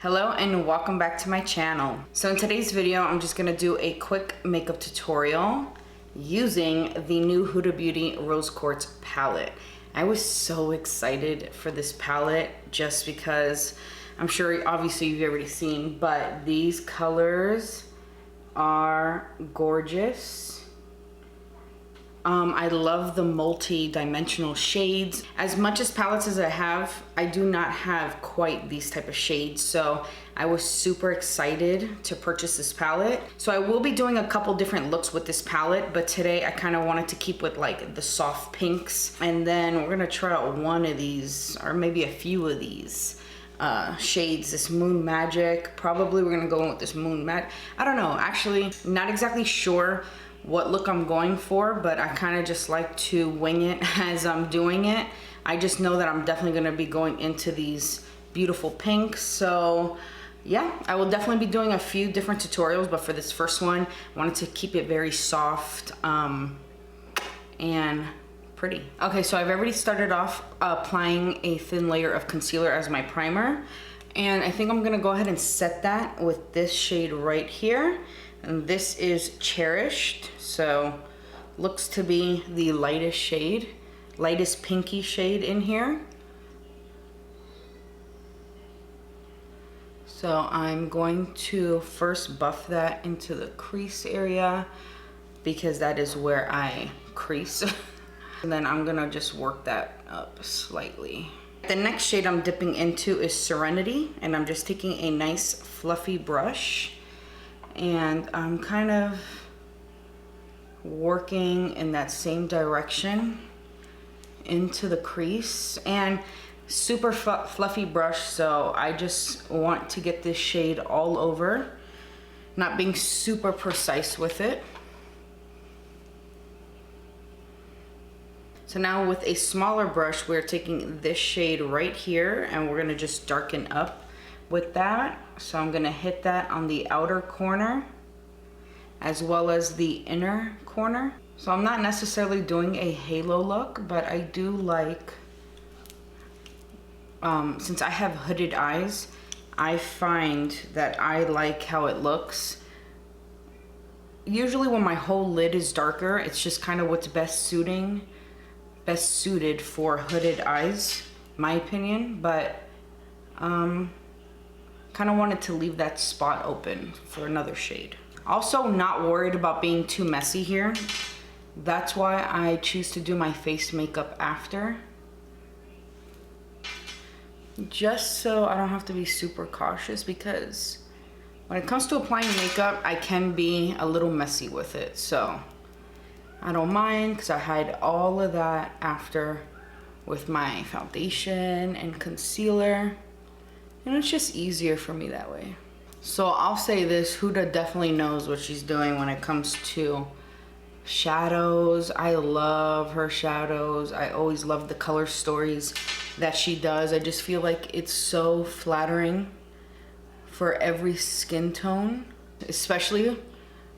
Hello and welcome back to my channel. So in today's video, I'm just gonna do a quick makeup tutorial using the new Huda Beauty Rose Quartz palette. I was so excited for this palette just because I'm sure obviously you've already seen, but these colors are gorgeous. I love the multi-dimensional shades. As much as palettes as I have, I do not have quite these type of shades. So I was super excited to purchase this palette. So I will be doing a couple different looks with this palette, but today I kind of wanted to keep with like the soft pinks. And then we're gonna try out one of these, or maybe a few of these shades. This Moon Magic, probably we're gonna go in with this Moon Magic. I don't know, actually, not exactly sure what look I'm going for, but I kind of just like to wing it as I'm doing it. I just know that I'm definitely going to be going into these beautiful pinks. So yeah, I will definitely be doing a few different tutorials, but for this first one, I wanted to keep it very soft and pretty. Okay, so I've already started off applying a thin layer of concealer as my primer, and I think I'm gonna go ahead and set that with this shade right here. And this is Cherished, so looks to be the lightest shade, lightest pinky shade in here. So I'm going to first buff that into the crease area because that is where I crease. And then I'm gonna just work that up slightly. The next shade I'm dipping into is Serenity, and I'm just taking a nice fluffy brush and I'm kind of working in that same direction into the crease. And super fluffy brush, so I just want to get this shade all over, not being super precise with it. So now with a smaller brush, we're taking this shade right here and we're gonna just darken up with that. So I'm gonna hit that on the outer corner as well as the inner corner. So I'm not necessarily doing a halo look, but I do like, since I have hooded eyes, I find that I like how it looks. Usually when my whole lid is darker, it's just kind of what's best suited for hooded eyes, my opinion, but kind of wanted to leave that spot open for another shade. Also not worried about being too messy here. That's why I choose to do my face makeup after. Just so I don't have to be super cautious, because when it comes to applying makeup, I can be a little messy with it. So I don't mind because I hide all of that after with my foundation and concealer. And it's just easier for me that way. So I'll say this, Huda definitely knows what she's doing when it comes to shadows. I love her shadows. I always love the color stories that she does. I just feel like it's so flattering for every skin tone, especially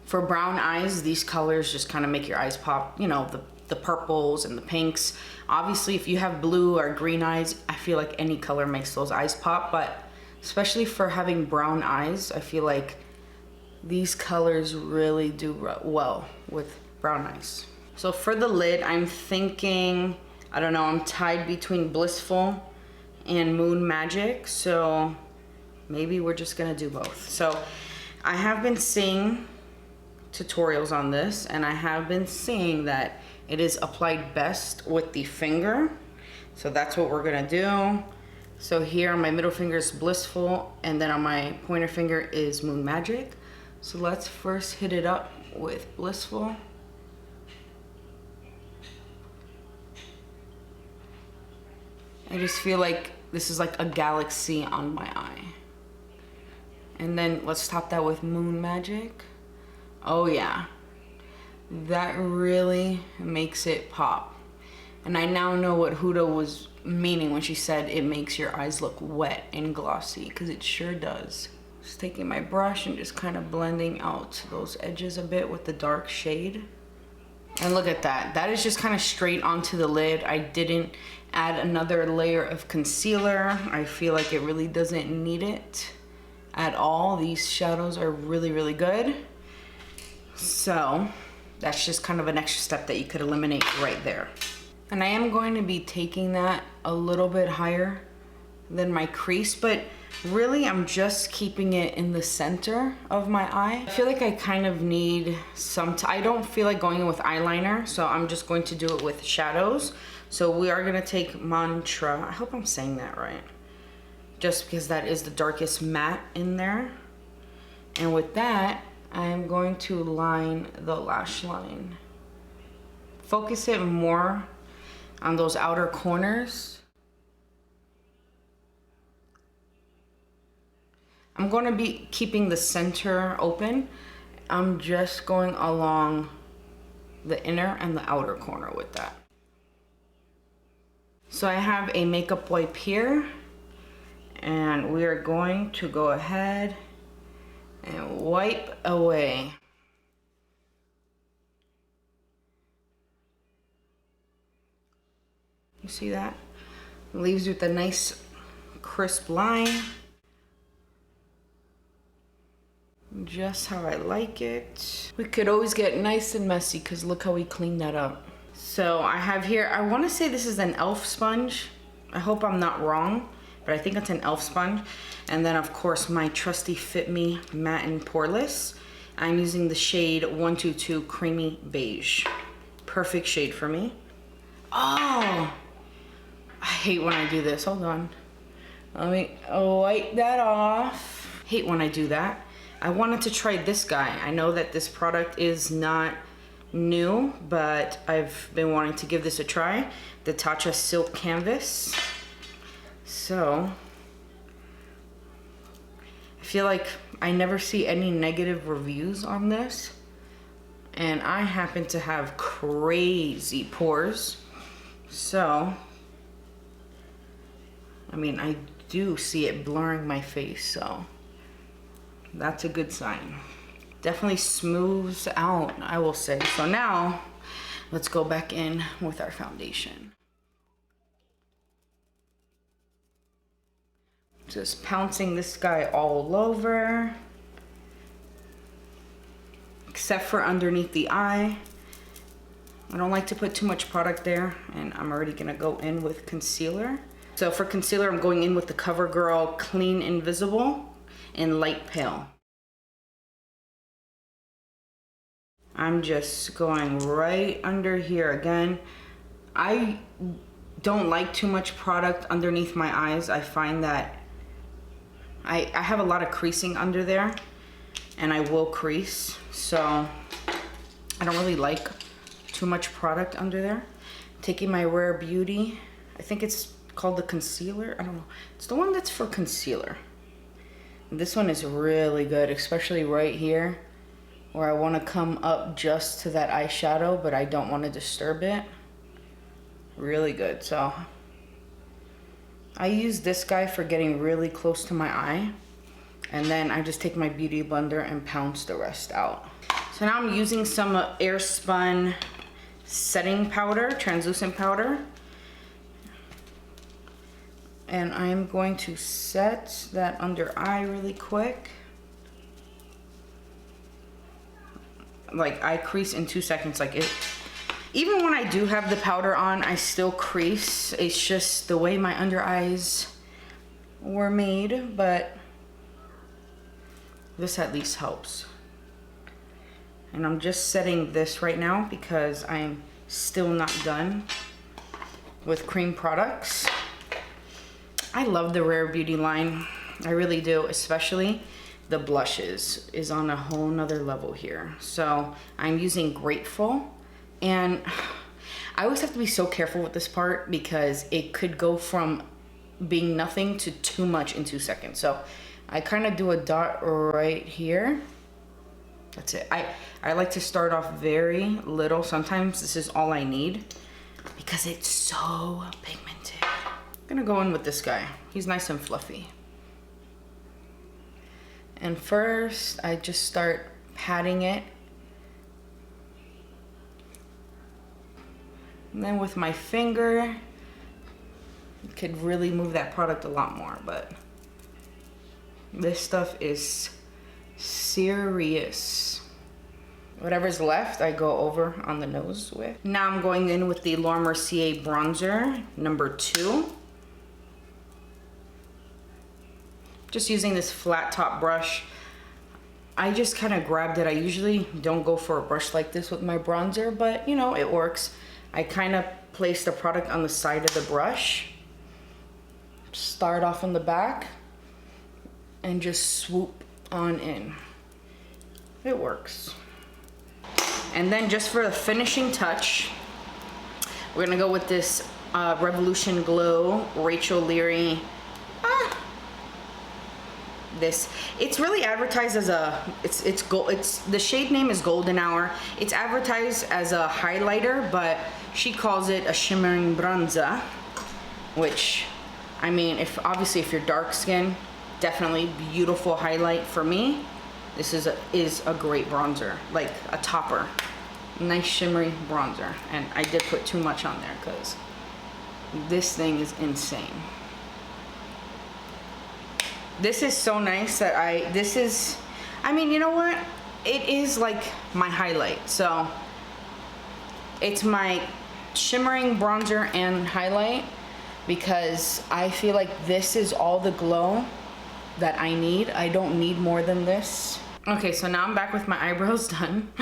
for brown eyes. These colors just kind of make your eyes pop, you know, the purples and the pinks. Obviously, if you have blue or green eyes, I feel like any color makes those eyes pop, but especially for having brown eyes, I feel like these colors really do well with brown eyes. So for the lid, I'm thinking, I don't know, I'm tied between Blissful and Moon Magic, so maybe we're just gonna do both. So I have been seeing tutorials on this, and I have been seeing that it is applied best with the finger. So that's what we're gonna do. So here on my middle finger is Blissful, and then on my pointer finger is Moon Magic. So let's first hit it up with Blissful. I just feel like this is like a galaxy on my eye. And then let's top that with Moon Magic. Oh yeah, that really makes it pop. And I now know what Huda was meaning when she said it makes your eyes look wet and glossy, because it sure does. Just taking my brush and just kind of blending out those edges a bit with the dark shade. And look at that. That is just kind of straight onto the lid. I didn't add another layer of concealer. I feel like it really doesn't need it. at all. These shadows are really, really good. So that's just kind of an extra step that you could eliminate right there. And I am going to be taking that a little bit higher than my crease, but really I'm just keeping it in the center of my eye. I feel like I kind of need I don't feel like going in with eyeliner, so I'm just going to do it with shadows. So we are gonna take Mantra, I hope I'm saying that right, just because that is the darkest matte in there. And with that, I'm going to line the lash line. Focus it more on those outer corners. I'm going to be keeping the center open. I'm just going along the inner and the outer corner with that. So I have a makeup wipe here, and we are going to go ahead and wipe away. You see that? It leaves you with a nice crisp line. Just how I like it. We could always get nice and messy because look how we cleaned that up. So I have here, I want to say this is an e.l.f. sponge. I hope I'm not wrong, but I think it's an e.l.f. sponge. And then of course my trusty Fit Me Matte and Poreless. I'm using the shade 122 Creamy Beige. Perfect shade for me. Oh, I hate when I do this. Hold on. Let me wipe that off. Hate when I do that. I wanted to try this guy. I know that this product is not new, but I've been wanting to give this a try. The Tatcha Silk Canvas. So, I feel like I never see any negative reviews on this. And I happen to have crazy pores. So, I mean, I do see it blurring my face, so that's a good sign. Definitely smooths out, I will say. So now, let's go back in with our foundation. Just pouncing this guy all over, except for underneath the eye. I don't like to put too much product there, and I'm already gonna go in with concealer. So for concealer, I'm going in with the CoverGirl Clean Invisible in Light Pale. I'm just going right under here again. I don't like too much product underneath my eyes. I find that I have a lot of creasing under there, and I will crease. So I don't really like too much product under there. Taking my Rare Beauty, I think it's called the concealer. I don't know. It's the one that's for concealer. This one is really good, especially right here where I want to come up just to that eyeshadow, but I don't want to disturb it. Really good. So I use this guy for getting really close to my eye, and then I just take my beauty blender and pounce the rest out. So now I'm using some Airspun setting powder, translucent powder, and I'm going to set that under eye really quick. Like, I crease in 2 seconds. Like, it, even when I do have the powder on, I still crease. It's just the way my under eyes were made, but this at least helps. And I'm just setting this right now because I'm still not done with cream products. I love the Rare Beauty line. I really do, especially the blushes is on a whole nother level here. So I'm using Grateful, and I always have to be so careful with this part because it could go from being nothing to too much in 2 seconds. So I kind of do a dot right here. That's it. I like to start off very little. Sometimes this is all I need because it's so pigmented. I'm gonna go in with this guy. He's nice and fluffy. And first, I just start patting it. And then with my finger, I could really move that product a lot more, but This stuff is serious. Whatever's left, I go over on the nose with. Now I'm going in with the Laura Mercier bronzer, number 2. Just using this flat top brush. I just kind of grabbed it. I usually don't go for a brush like this with my bronzer, but you know, it works. I kind of place the product on the side of the brush. Start off on the back and just swoop on in. It works. And then just for the finishing touch, we're gonna go with this Revolution Glow Rachel Leary. It's really advertised as a, the shade name is Golden Hour. It's advertised as a highlighter, but she calls it a shimmering bronzer, which, I mean, obviously if you're dark skin, definitely beautiful highlight for me. This is a great bronzer, like a topper. Nice shimmery bronzer. And I did put too much on there because this thing is insane. This is so nice that I mean, you know what? It is like my highlight. So it's my shimmering bronzer and highlight because I feel like this is all the glow that I need. I don't need more than this. Okay, so now I'm back with my eyebrows done.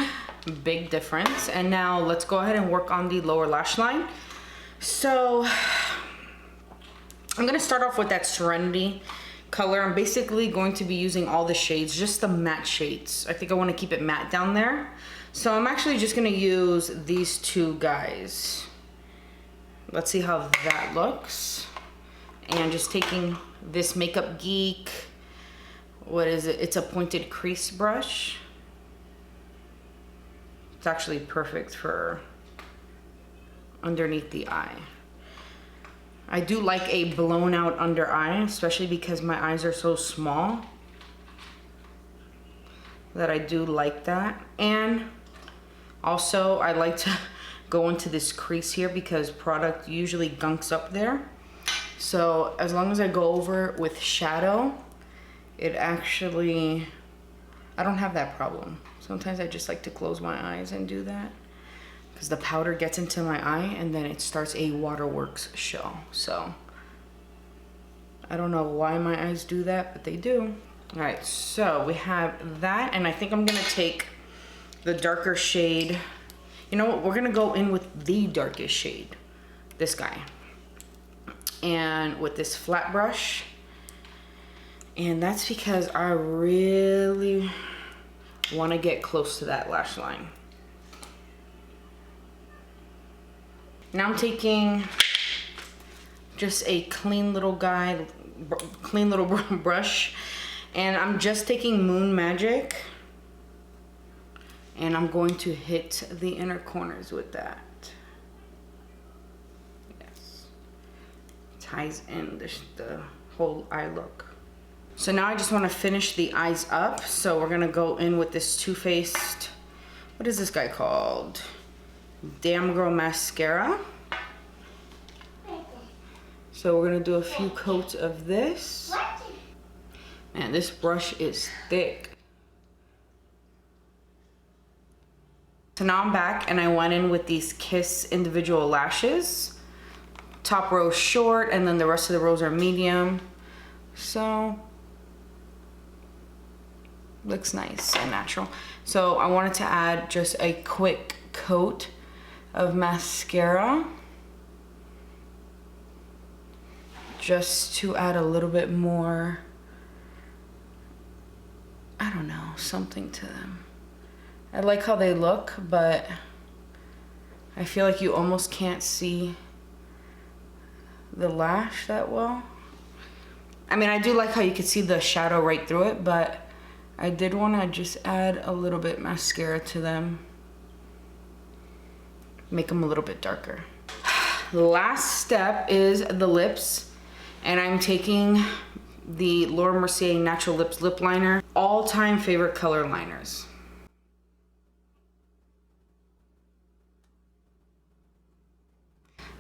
Big difference. And now let's go ahead and work on the lower lash line. So I'm gonna start off with that Serenity color. I'm basically going to be using all the shades, just the matte shades. I think I want to keep it matte down there. So I'm actually just going to use these 2 guys. Let's see how that looks. And just taking this Makeup Geek, what is it? It's a pointed crease brush. It's actually perfect for underneath the eye. I do like a blown out under eye, especially because my eyes are so small that I do like that. And also I like to go into this crease here because product usually gunks up there. So as long as I go over with shadow, it actually, I don't have that problem. Sometimes I just like to close my eyes and do that, because the powder gets into my eye and then it starts a waterworks show. So I don't know why my eyes do that, but they do. All right, so we have that, and I think I'm gonna take the darker shade. You know what, we're gonna go in with the darkest shade, this guy. And with this flat brush, and that's because I really wanna get close to that lash line. Now I'm taking just a clean little brush, and I'm just taking Moon Magic, and I'm going to hit the inner corners with that. Yes, ties in the whole eye look. So now I just want to finish the eyes up, so we're gonna go in with this Too Faced, what is this guy called? Damn Girl Mascara. So we're gonna do a few coats of this. Man, this brush is thick. So now I'm back and I went in with these Kiss individual lashes. Top row short and then the rest of the rows are medium. So looks nice and natural. So I wanted to add just a quick coat of mascara, just to add a little bit more, I don't know, something to them. I like how they look, but I feel like you almost can't see the lash that well. I mean, I do like how you can see the shadow right through it, but I did want to just add a little bit mascara to them. Make them a little bit darker. Last step is the lips, and I'm taking the Laura Mercier Natural Lips Lip Liner. All-time favorite color liners.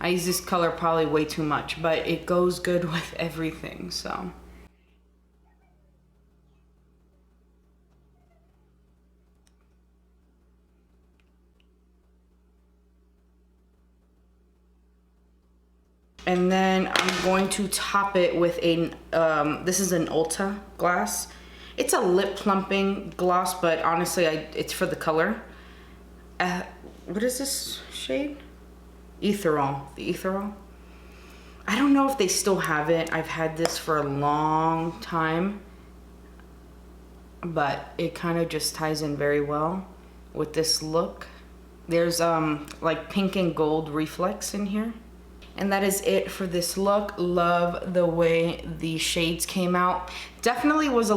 I use this color probably way too much, but it goes good with everything, so. And then I'm going to top it with a, this is an Ulta glass. It's a lip plumping gloss, but honestly, it's for the color. What is this shade? Ethereal, the Ethereal. I don't know if they still have it. I've had this for a long time, but it kind of just ties in very well with this look. There's like pink and gold reflex in here. And that is it for this look. Love the way the shades came out. Definitely was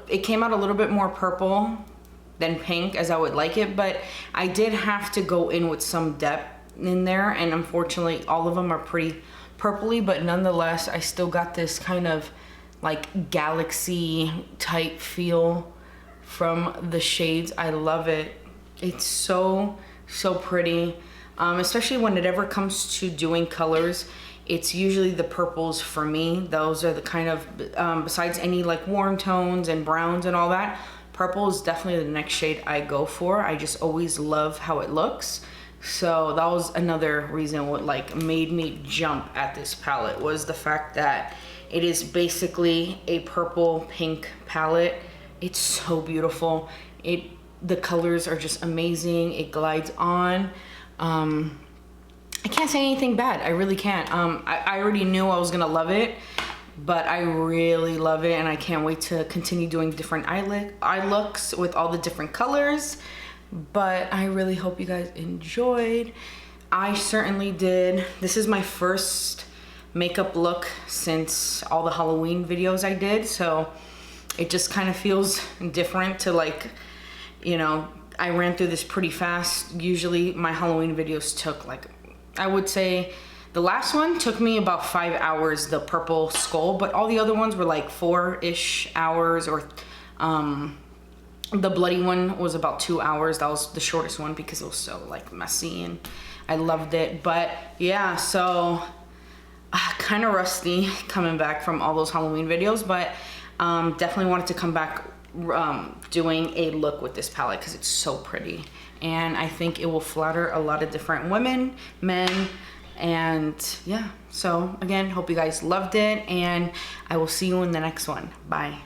it came out a little bit more purple than pink as I would like it, but I did have to go in with some depth in there, and unfortunately all of them are pretty purpley, but nonetheless I still got this kind of like galaxy type feel from the shades. I love it. It's so pretty. Especially when it ever comes to doing colors, it's usually the purples for me. Those are the kind of, besides any like warm tones and browns and all that, purple is definitely the next shade I go for. I just always love how it looks. So that was another reason what like made me jump at this palette, was the fact that it is basically a purple pink palette. It's so beautiful. The colors are just amazing. It glides on. I can't say anything bad. I really can't. I already knew I was gonna love it, but I really love it, and I can't wait to continue doing different eye looks with all the different colors. But I really hope you guys enjoyed. I certainly did. This is my first makeup look since all the Halloween videos I did, so it just kind of feels different to, like, you know, I ran through this pretty fast. Usually my Halloween videos took, like, I would say the last one took me about 5 hours, the purple skull, but all the other ones were like 4-ish hours, or the bloody one was about 2 hours. That was the shortest one because it was so like messy and I loved it. But yeah, so kind of rusty coming back from all those Halloween videos, but definitely wanted to come back doing a look with this palette because it's so pretty, and I think it will flatter a lot of different women, men, and yeah. So again, hope you guys loved it, and I will see you in the next one. Bye.